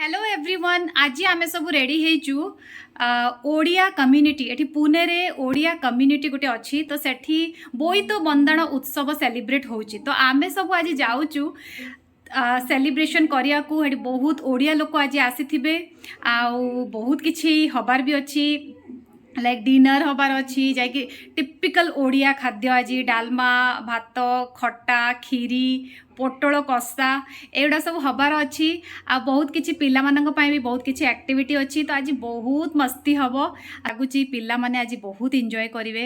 Hello everyone आज आमे सब रेडी हेचु ओडिया कम्युनिटी एठी पुणे रे ओडिया कम्युनिटी गोटे अच्छी तो सेठी बोईत बंदना उत्सव सेलिब्रेट होची तो आमे सब आज जाऊचु सेलिब्रेशन करिया को हेडी बहुत ओडिया लोक आज आसीथिबे आ बहुत किछि हबार भी अच्छी लाइक डिनर हबार अच्छी जाकि टिपिकल ओडिया खाद्य आज डालमा भात खट्टा खीरी पोटल कषा एगुड़ा सब हबार अच्छी आ बहुत किछि पिला मानक पई भी बहुत किछि एक्टिविटी अच्छी तो आज बहुत मस्ती हबो आगुची पिला माने आज बहुत एंजॉय करिवे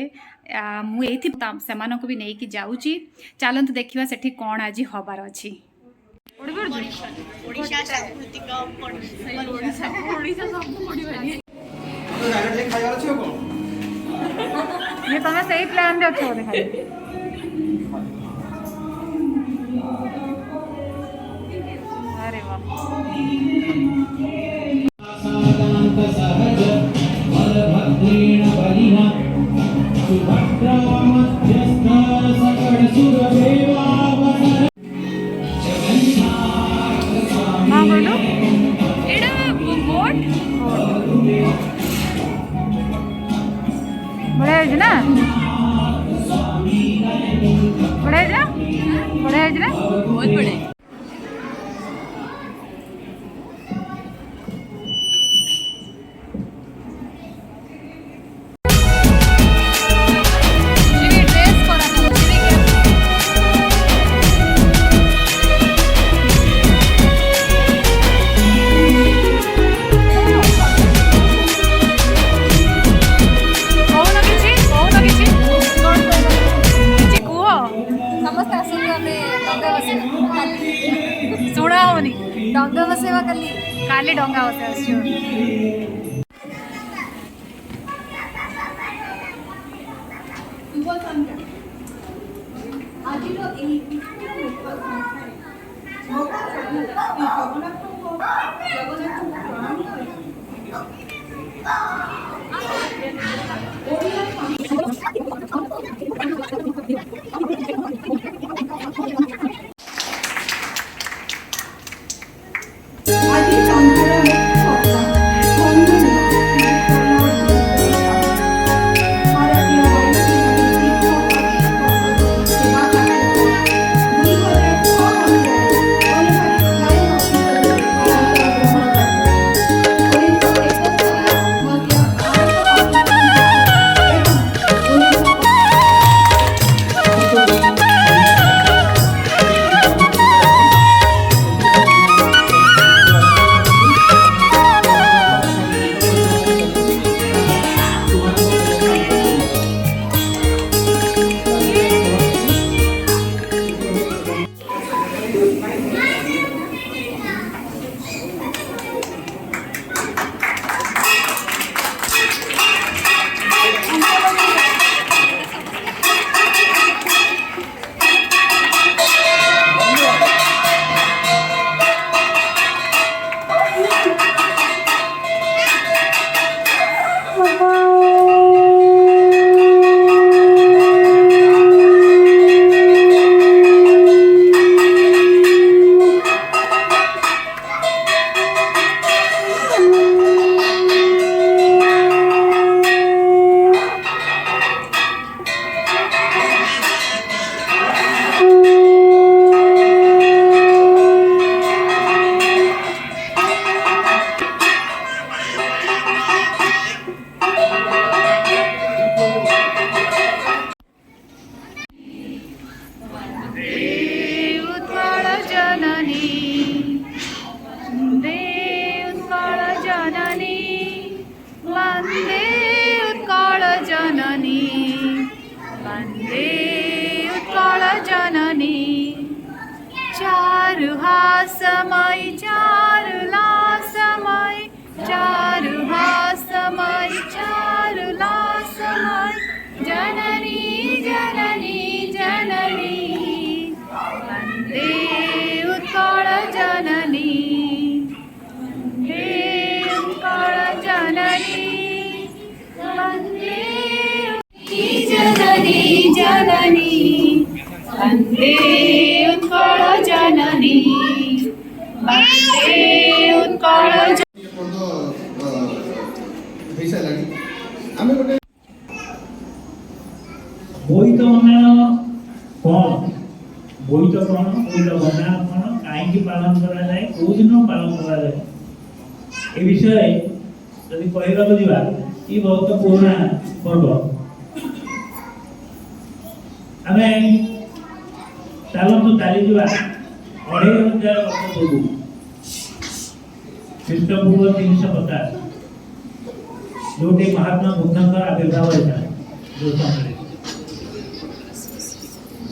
मु एथि सेमानक भी नेकी जाउची चलंतु देखिबा सेठी कोन आज हबार अच्छी ओडिशा सांस्कृतिक ओडिशा सब पडिबानी ये तुम्हें सही प्लान रखो खाली अरे बढ़िया है ना बढ़िया है ना बहुत बढ़िया सुना होनी डंगा बसेवा काली डंगा बसे वंदे उत्कल जननी वंदे उत्कल जननी चारु हासमय चारु लासमय चारु हासमय चारु लासमय जननी जननी जननी वंदे उत्कल जननी जननी जननी वंदे उत्कल जननी। ବୋଇତ ବନ୍ଦାଣ କଣ, ବୋଇତ କଣ, ବୋଇତ ବନ୍ଦାଣ କଣ, କାହିଁକି ପାଳନ କରାଯାଏ, କୋଉ ଦିନ ପାଳନ କରାଯାଏ, ଏ ବିଷୟରେ ଯଦି କହିବାକୁ ଯିବା ଏ ବହୁତ ପୁରୁଣା ପର୍ବ। ଆମେ ଚାଲନ୍ତୁ ଚାଲିଯିବା 2500 ବର୍ଷ ପୂର୍ବରୁ, ଖ୍ରୀଷ୍ଟପୂର୍ବ 350, ଯୋଉଠି ମହାତ୍ମା ବୁଦ୍ଧଙ୍କର ଆବିର୍ଭାବ ହୋଇଥିଲା ଯୋଉ ସମୟରେ।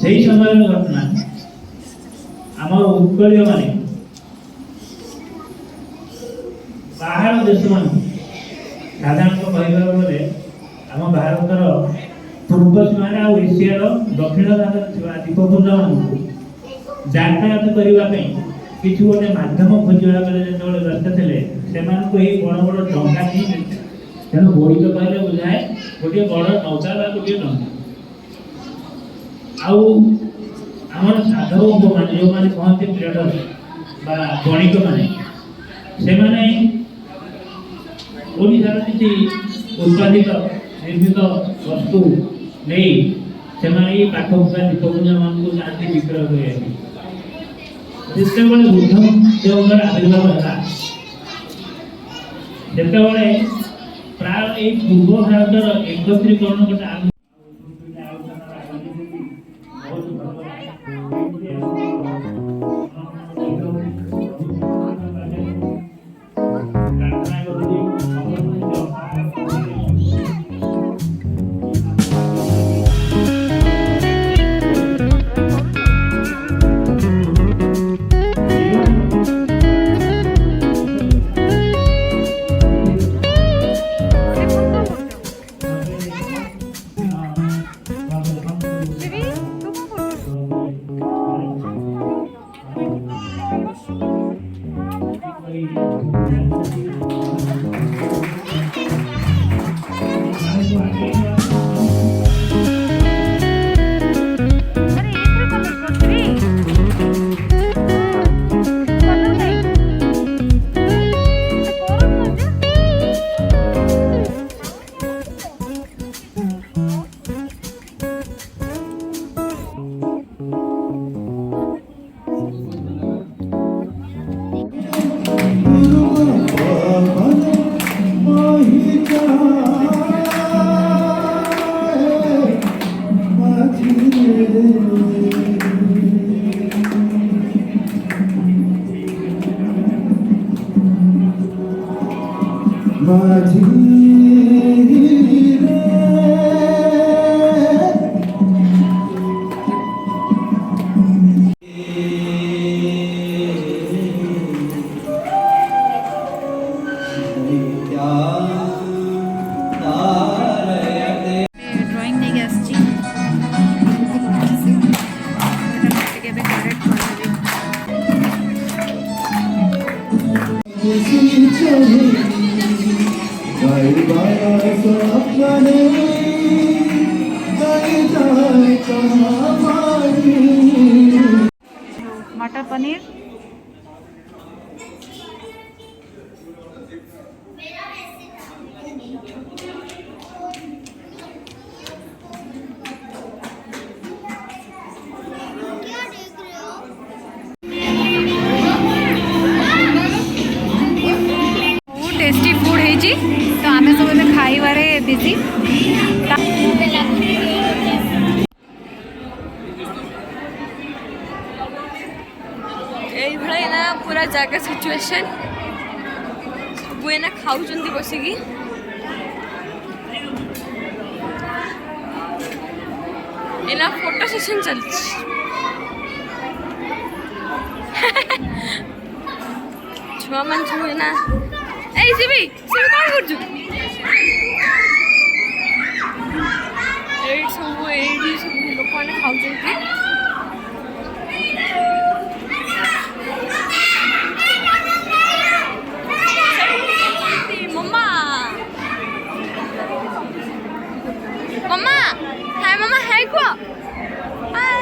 ସେହି ସମୟର ଘଟଣା ଆମର ଉତ୍କଳୀୟ ମାନେ ବାହାର ଦେଶମାନଙ୍କୁ, ସାଧାରଣତଃ କହିବାକୁ ଗଲେ ଆମ ଭାରତର ପୂର୍ବ ସୀମାରେ ଆଉ ଏସିଆର ଦକ୍ଷିଣ ଭାଗରେ ଥିବା ଦ୍ୱୀପପୁଞ୍ଜମାନଙ୍କୁ ଯାତାୟାତ କରିବା ପାଇଁ କିଛି ଗୋଟେ ମାଧ୍ୟମ ଖୋଜିବା ବେଳେ ଯେତେବେଳେ ବ୍ୟସ୍ତ ଥିଲେ, ସେମାନଙ୍କୁ ଏହି ବଡ଼ ବଡ଼ ଡଙ୍ଗା ହିଁ ମିଳିଥିଲା। ତେଣୁ ବୋଇତ କହିଲେ ବୁଝାଏ ଗୋଟିଏ ବଡ଼ ନୌକା ବା ଗୋଟିଏ ଡଙ୍ଗା। ଆଉ ଆମର ସାଧବମାନେ ଯେଉଁମାନେ କହନ୍ତି ଟ୍ରେଡର ବା ବଣିକମାନେ, ସେମାନେ ଓଡ଼ିଶାର କିଛି ଉତ୍ପାଦିତ ନିର୍ମିତ ବସ୍ତୁ ନେଇ ସେମାନେ ଏଇ ପାଖପୁଖା ଦ୍ୱୀପପୁଞ୍ଜମାନଙ୍କୁ ଯାଆନ୍ତି ବିକ୍ରୟ କରିବାକୁ। ଯେତେବେଳେ ବୁଦ୍ଧଦେବଙ୍କର ଆବିର୍ଭାବ ହେଲା, ସେତେବେଳେ ପ୍ରାୟ ଏଇ ପୂର୍ବ ଭାରତର ଏକତ୍ରୀକରଣ ଗୋଟେ मटर पनीर, टेस्टी फूड है तो आम सब खाइबारे बिजी। ना पूरा जगह सिचुएशन सब एना खाऊ बसिकी एना फोटो सेशन चलती छुआ मन सब एना ए सिबी सिबी कौन कर सब लोक मैंने खाऊ मम्मा हाय को हाय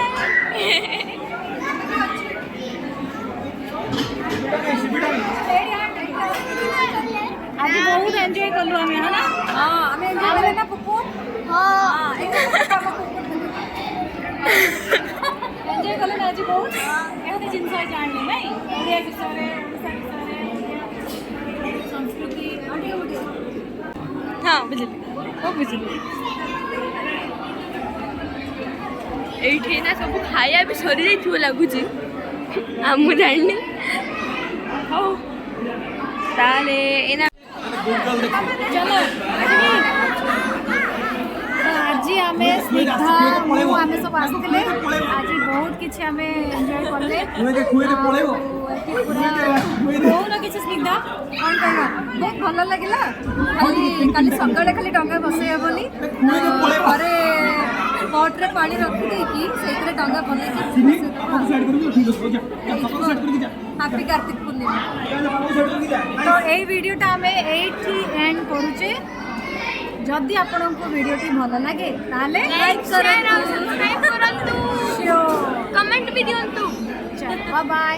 आज बहुत एंजॉय करलु हमें है ना। हां हमें एंजॉय करना पुप्पू। हां एंजॉय कले आज बहुत एते जिंस जानले नहीं ओडिया विषय ओडिसा विषय संस्कृति हाँ बुझली ओ बुझली एठी ना सब खाया भी सरी जाइथिबो लागुची आ मु जाननी हो ताले एना चलो आज आम स्निग्धा आम सब आसते आज बहुत किसी आम एंजॉय कले कौन किसी स्निग्धा कौन कहना बहुत भल लगे खाली सकाଳେ खाली डंगा बसई हेनी घरे पट्रे पा रखी से डंगा बन हापी कार्तिक पूर्णिमा तो यही वीडियोटा आम एठी एंड करुचे जदि आपण को वीडियोटी भल लगे ताले लाइक कमेंट भी दियंतु चलो बाय बाय।